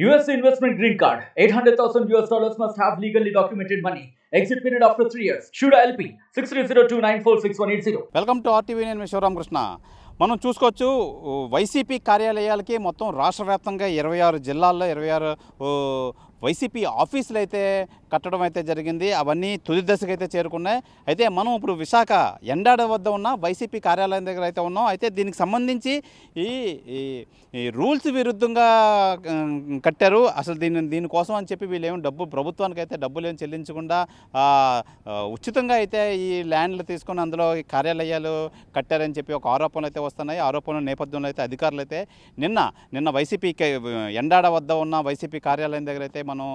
US investment green card. $800,000 must have legally documented money. Exit period after 3 years. Shuda LP 6302946180. Welcome to RTV. నేను మీ శివరామకృష్ణ. మనం చూసుకోవచ్చు YCP కార్యాలయాలకి మొత్తం రాష్ట్ర వ్యాప్తంగా 26 జిల్లాల్లో 26 వైసీపీ ఆఫీసులు అయితే కట్టడం అయితే జరిగింది. అవన్నీ తుది దశకు అయితే చేరుకున్నాయి. అయితే మనం ఇప్పుడు విశాఖ ఎండాడ వద్ద ఉన్న వైసీపీ కార్యాలయం దగ్గర అయితే ఉన్నాం. అయితే దీనికి సంబంధించి ఈ రూల్స్ విరుద్ధంగా కట్టారు. అసలు దీనికోసం అని చెప్పి వీళ్ళు ఏమి ప్రభుత్వానికి అయితే డబ్బులు ఏమి చెల్లించకుండా ఉచితంగా అయితే ఈ ల్యాండ్లు తీసుకొని అందులో ఈ కార్యాలయాలు కట్టారని చెప్పి ఒక ఆరోపణలు అయితే వస్తున్నాయి. ఆరోపణల నేపథ్యంలో అయితే అధికారులు అయితే నిన్న వైసీపీ ఎండాడ వద్ద ఉన్న వైసీపీ కార్యాలయం దగ్గర అయితే మనం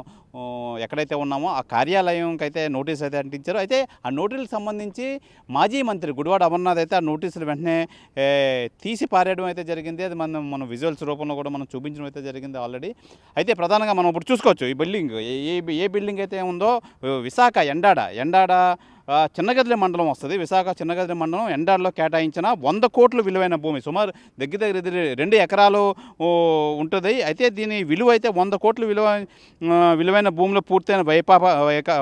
ఎక్కడైతే ఉన్నామో ఆ కార్యాలయంకి అయితే నోటీస్ అయితే అంటించారు. అయితే ఆ నోటీసులకు సంబంధించి మాజీ మంత్రి గుడివాడ అమర్నాథ్ అయితే ఆ నోటీసులు వెంటనే తీసి పారేయడం అయితే జరిగింది. అది మనం విజువల్స్ రూపంలో కూడా మనం చూపించడం అయితే జరిగింది ఆల్రెడీ. అయితే ప్రధానంగా మనం ఇప్పుడు చూసుకోవచ్చు ఈ బిల్డింగ్ ఏ బిల్డింగ్ అయితే ఉందో విశాఖ ఎండాడ చిన్నగదిరి మండలం వస్తుంది. విశాఖ చిన్నగదిరి మండలం ఎండాడలో కేటాయించిన 100 కోట్ల విలువైన భూమి, సుమారు దగ్గర 2 ఎకరాలు ఉంటుంది. అయితే దీని విలువ అయితే 100 కోట్ల విలువైన భూమిలో పూర్తయిన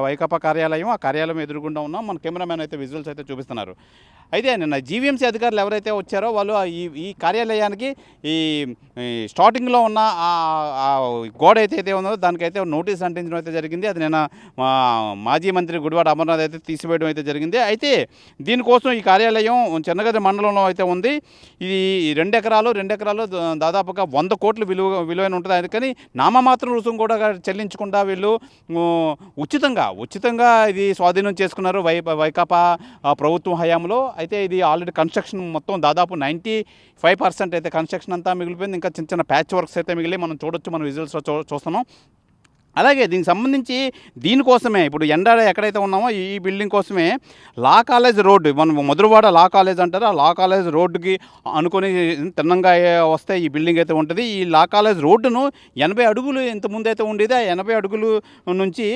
వైకాపా కార్యాలయం. ఆ కార్యాలయం ఎదురుగుండా ఉన్నాం. మన కెమెరామ్యాన్ అయితే విజువల్స్ అయితే చూపిస్తున్నారు. అయితే నిన్న జీవీఎంసీ అధికారులు ఎవరైతే వచ్చారో వాళ్ళు ఈ కార్యాలయానికి ఈ స్టార్టింగ్లో ఉన్న గోడ అయితే ఉందో దానికైతే నోటీస్ అంటించడం అయితే జరిగింది. అది నిన్న మాజీ మంత్రి గుడివాడ అమర్నాథ్ అయితే తీసివేయడం అయితే జరిగింది. అయితే దీనికోసం ఈ కార్యాలయం చిన్నగదిరి మండలంలో అయితే ఉంది. ఇది 2 ఎకరాలు దాదాపుగా 100 కోట్ల విలువైన ఉంటుంది. అందుకని నామమాత్రం రుసుము కూడా చెల్లించకుండా వీళ్ళు ఉచితంగా ఇది స్వాధీనం చేసుకున్నారు వైకాపా ప్రభుత్వం హయాంలో. అయితే ఇది ఆల్రెడీ కన్స్ట్రక్షన్ మొత్తం దాదాపు 95% అయితే కన్స్ట్రక్షన్ అంతా మిగిలిపోయింది. ఇంకా చిన్న ప్యాచ్ వర్క్స్ అయితే మిగిలి మనం చూడొచ్చు, మన విజువల్స్లో చూస్తున్నాం. అలాగే దీనికి సంబంధించి దీనికోసమే ఇప్పుడు ఎండాడ ఎక్కడైతే ఉన్నామో ఈ బిల్డింగ్ కోసమే లా కాలేజ్ రోడ్డు, మనం మధురవాడ లా కాలేజ్ అంటారు. ఆ లా కాలేజ్ రోడ్డుకి అనుకుని తిన్నంగా వస్తే ఈ బిల్డింగ్ అయితే ఉంటుంది. ఈ లా కాలేజ్ రోడ్డును 80 అడుగులు ఇంతకుముందు అయితే ఉండేది. ఆ 80 అడుగులు నుంచి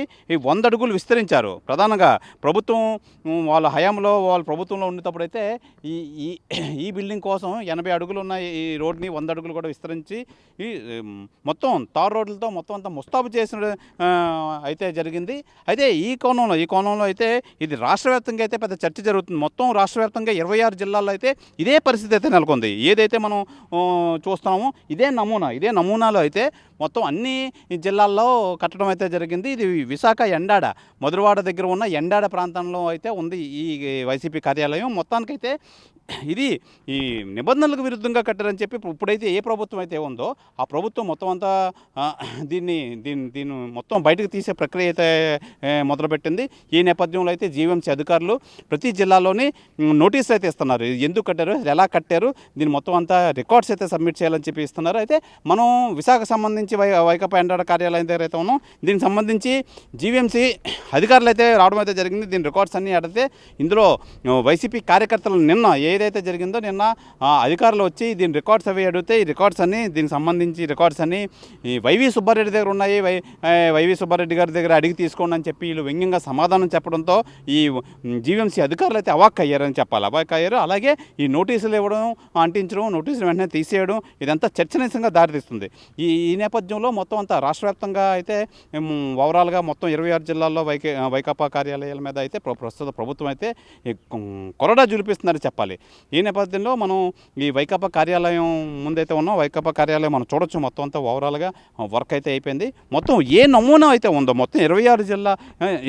100 అడుగులు విస్తరించారు. ప్రధానంగా ప్రభుత్వం వాళ్ళ హయాంలో ప్రభుత్వంలో ఉండేటప్పుడు అయితే ఈ బిల్డింగ్ కోసం 80 అడుగులు ఉన్న ఈ రోడ్ని 100 అడుగులు కూడా విస్తరించి మొత్తం తార్ రోడ్లతో మొత్తం అంతా ముస్తాబు చేసిన అయితే జరిగింది. అయితే ఈ కోణంలో అయితే ఇది రాష్ట్ర వ్యాప్తంగా అయితే పెద్ద చర్చ జరుగుతుంది. మొత్తం రాష్ట్ర వ్యాప్తంగా 26 జిల్లాల్లో అయితే ఇదే పరిస్థితి అయితే నెలకొంది. ఏదైతే మనం చూస్తున్నామో ఇదే నమూనాలో అయితే మొత్తం అన్ని జిల్లాల్లో కట్టడం అయితే జరిగింది. ఇది విశాఖ ఎండాడ మధురవాడ దగ్గర ఉన్న ఎండాడ ప్రాంతంలో అయితే ఉంది ఈ వైసీపీ కార్యాలయం. మొత్తానికైతే ఇది ఈ నిబంధనలకు విరుద్ధంగా కట్టారని చెప్పి ఇప్పుడైతే ఏ ప్రభుత్వం అయితే ఉందో ఆ ప్రభుత్వం మొత్తం అంతా దీన్ని మొత్తం బయటకు తీసే ప్రక్రియ అయితే మొదలుపెట్టింది. ఈ నేపథ్యంలో అయితే జీవీఎంసీ అధికారులు ప్రతి జిల్లాలోని నోటీసులు అయితే ఇస్తున్నారు. ఎందుకు కట్టారు, ఎలా కట్టారు, దీన్ని మొత్తం అంతా రికార్డ్స్ అయితే సబ్మిట్ చేయాలని చెప్పి ఇస్తున్నారు. అయితే మనం విశాఖ సంబంధించి వైకాపా ఎండాడ కార్యాలయం దగ్గర అయితే ఉన్నాం. దీనికి సంబంధించి జీవీఎంసీ అధికారులు అయితే రావడం అయితే జరిగింది. దీని రికార్డ్స్ అన్నీ అడిగితే ఇందులో వైసీపీ కార్యకర్తలు నిన్న ఏదైతే జరిగిందో నిన్న అధికారులు వచ్చి దీని రికార్డ్స్ అవి అడిగితే ఈ రికార్డ్స్ అన్నీ దీనికి సంబంధించి రికార్డ్స్ అన్నీ ఈ వైవి సుబ్బారెడ్డి దగ్గర ఉన్నాయి. వైవి సుబ్బారెడ్డి గారి దగ్గర అడిగి తీసుకోండి అని చెప్పి వీళ్ళు వ్యంగ్యంగా సమాధానం చెప్పడంతో ఈ జీవీఎంసీ అధికారులు అయితే అవాక్ అయ్యారు. అలాగే ఈ నోటీసులు ఇవ్వడం, అంటించడం, నోటీసులు వెంటనే తీసేయడం ఇదంతా చర్చనీయంగా దారితీస్తుంది. ఈ నేపథ్యంలో మొత్తం అంతా రాష్ట్ర వ్యాప్తంగా అయితే ఓవరాల్గా మొత్తం 26 జిల్లాల్లో వైకాపా కార్యాలయాల మీద అయితే ప్రస్తుత ప్రభుత్వం అయితే కొరడా జులిపిస్తుందని చెప్పాలి. ఈ నేపథ్యంలో మనం ఈ వైకాపా కార్యాలయం ముందైతే ఉన్నాం. వైకాపా కార్యాలయం మనం చూడొచ్చు. మొత్తం అంతా ఓవరాల్గా వర్క్ అయితే అయిపోయింది. మొత్తం ఏ నమూనా అయితే ఉందో మొత్తం 26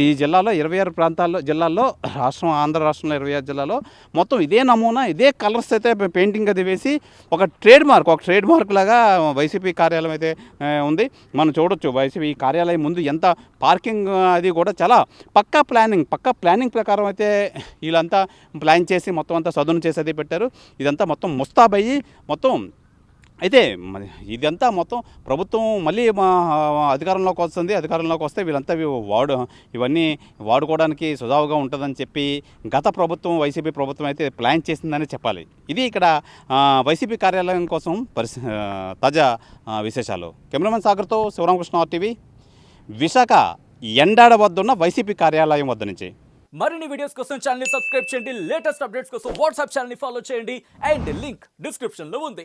ఈ జిల్లాలో 26 జిల్లాల్లో ఆంధ్ర రాష్ట్రంలో 26 జిల్లాలో మొత్తం ఇదే నమూనా, ఇదే కలర్స్ అయితే పెయింటింగ్ అది వేసి ఒక ట్రేడ్ మార్క్ లాగా వైసీపీ కార్యాలయం అయితే ఉంది. మనం చూడొచ్చు వైసీపీ కార్యాలయం ముందు ఎంత పార్కింగ్ అది కూడా చాలా పక్కా ప్లానింగ్ ప్రకారం అయితే వీళ్ళంతా ప్లాన్ చేసి మొత్తం అంతా సదును చేసి అది పెట్టారు. ఇదంతా మొత్తం ముస్తాబయ్యి మొత్తం అయితే ఇదంతా మొత్తం ప్రభుత్వం మళ్ళీ అధికారంలోకి వస్తుంది. అధికారంలోకి వస్తే వీళ్ళంతా ఇవన్నీ వాడుకోవడానికి సుజావుగా ఉంటుందని చెప్పి గత ప్రభుత్వం వైసీపీ ప్రభుత్వం అయితే ప్లాన్ చేసిందని చెప్పాలి. ఇది ఇక్కడ వైసీపీ కార్యాలయం కోసం తాజా విశేషాలు. కెమెరామెన్ సాగర్తో శివరామకృష్ణ ఆర్టీవీ, విశాఖ ఎండాడ వద్ద ఉన్న వైసీపీ కార్యాలయం వద్ద నుంచి. మరిన్ని వీడియోస్ కోసం ఛానల్ ని సబ్స్క్రైబ్ చేయండి. లేటెస్ట్ అప్డేట్స్ కోసం వాట్సాప్ ఛానల్ ని ఫాలో చేయండి. అండ్ లింక్ డిస్క్రిప్షన్ లో ఉంది.